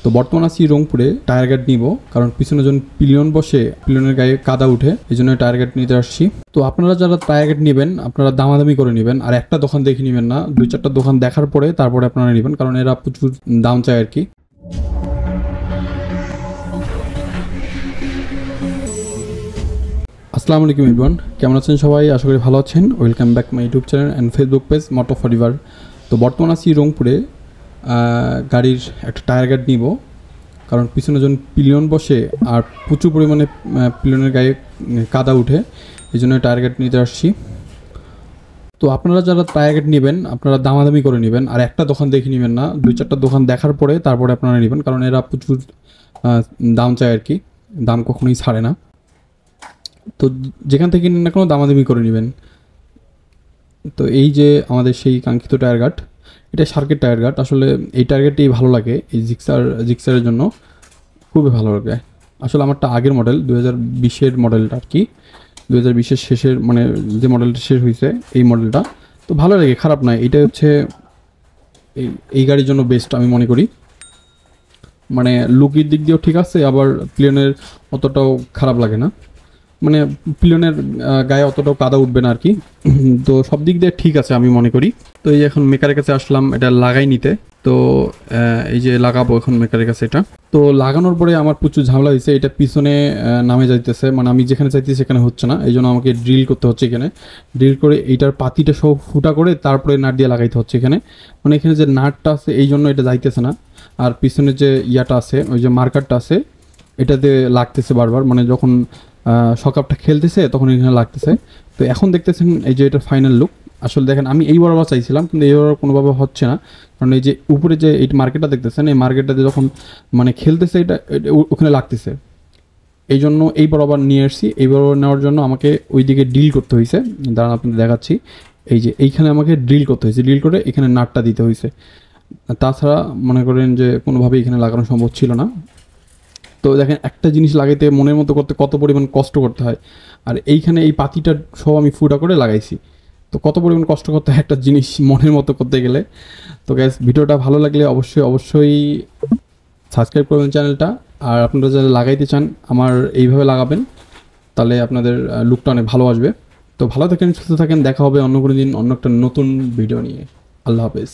তো বর্তমান আছি রংপুরে টায়ার গার্ড নিব, কারণ পিছনে যখন পিলিয়ন বসে পিলিয়নের গায়ে কাদা উঠে, এই জন্য টায়ার গার্ড নিতে আসছি। তো আপনারা যারা টায়ার গার্ড নেবেন আপনারা দামাদামি করে নেবেন, আর একটা দোকান দেখে নেবেন না, 2-4টা দোকান দেখার পরে তারপরে আপনারা নেবেন, কারণ এরা প্রচুর দাম চায় আর কি। আসসালামু আলাইকুম এভরিওয়ান, কেমন আছেন সবাই? আশা করি ভালো আছেন। Welcome back my YouTube channel and Facebook page Moto Forever. তো বর্তমান আছি রংপুরে গাড়ির একটা টায়ার গার্ড নিব, কারণ পিছনে যখন পিলিয়ন বসে আর প্রচুর পরিমাণে পিলিয়নের গায়ে কাদা উঠে, এই জন্য টায়ার গার্ড নিতে আসছি। তো আপনারা যারা টায়ার গার্ড নেবেন আপনারা দামাদামি করে নেবেন, আর একটা দোকান দেখে নেবেন না, 2-4টা দোকান দেখার পরে তারপরে আপনারা নেবেন, কারণ এরা প্রচুর দাম চায় আর কি, দাম কখনোই ছাড়ে না। তো যেখান থেকে নিন না কোনো দামাদামি করে নেবেন। তো এই যে আমাদের সেই কাঙ্ক্ষিত টায়ার গার্ড, এটা সার্কের টায়ার গার্ড। আসলে এই টায়ার গার্ডটাই ভালো লাগে, এই জিক্সারের জন্য খুবই ভালো লাগে। আসলে আমারটা আগের মডেল, 2020-এর মডেলটা আর কি, 2020-এর শেষের, মানে যে মডেলটা শেষ হয়েছে এই মডেলটা। তো ভালো লাগে, খারাপ নয়। এইটা হচ্ছে এই গাড়ির জন্য বেস্ট আমি মনে করি। মানে লুকের দিক দিয়েও ঠিক আছে, আবার প্লেনের অতটাও খারাপ লাগে না, মানে পিলিয়নের গায়ে অতটাও কাদা উঠবে না আর কি। তো সব দিক দিয়ে ঠিক আছে আমি মনে করি। তো এই এখন মেকারের কাছে আসলাম এটা লাগাই নিতে। তো এই যে লাগাবো এখন মেকারের কাছে এটা। তো লাগানোর পরে আমার প্রচুর ঝামেলা হয়েছে, এটা পিছনে নামে যাইতেছে, মানে আমি যেখানে চাইতেছি সেখানে হচ্ছে না, এই জন্য আমাকে ড্রিল করতে হচ্ছে এখানে। ড্রিল করে এইটার পাতিটা সব ফুটা করে তারপরে নাট দিয়ে লাগাইতে হচ্ছে এখানে, মানে এখানে যে নাটটা আছে এই জন্য এটা যাইতেছে না। আর পিছনে যে ইয়াটা আছে, ওই যে মার্কারটা আছে, এটাতে লাগতেছে বারবার, মানে যখন সকাপটা খেলতেছে তখন এখানে লাগতেছে। তো এখন দেখতেছেন এই যে এটা ফাইনাল লুক। আসলে দেখেন আমি এই বরাবর চাইছিলাম, কিন্তু এই বরাবর কোনোভাবে হচ্ছে না, কারণ এই যে উপরে যে এই মার্কেটটা দেখতেছেন, এই মার্কেটটাতে যখন মানে খেলতেছে এটা ওখানে লাগতেছে, এই জন্য এই বরাবর নিয়ে এসেছি। এই বরাবর নেওয়ার জন্য আমাকে ওই দিকে ড্রিল করতে হয়েছে, দাঁড়ান আপনাদের দেখাচ্ছি। এই যে এইখানে আমাকে ড্রিল করতে হয়েছে, ড্রিল করে এখানে নাটটা দিতে হয়েছে, তাছাড়া মনে করেন যে কোনোভাবেই এখানে লাগানো সম্ভব ছিল না। তো দেখেন একটা জিনিস লাগাইতে মনের মতো করতে কত পরিমাণ কষ্ট করতে হয়, আর এইখানে এই পাতিটা সব আমি ফুটা করে লাগাইছি। তো কত পরিমাণ কষ্ট করতে হয় একটা জিনিস মনের মতো করতে গেলে। তো গ্যাস, ভিডিওটা ভালো লাগলে অবশ্যই সাবস্ক্রাইব করবেন চ্যানেলটা, আর আপনারা যারা লাগাইতে চান আমার এইভাবে লাগাবেন, তাহলে আপনাদের লুকটা অনেক ভালো আসবে। তো ভালো থাকেন, সুস্থ থাকেন, দেখা হবে অন্য কোনো দিন অন্য একটা নতুন ভিডিও নিয়ে। আল্লাহ হাফেজ।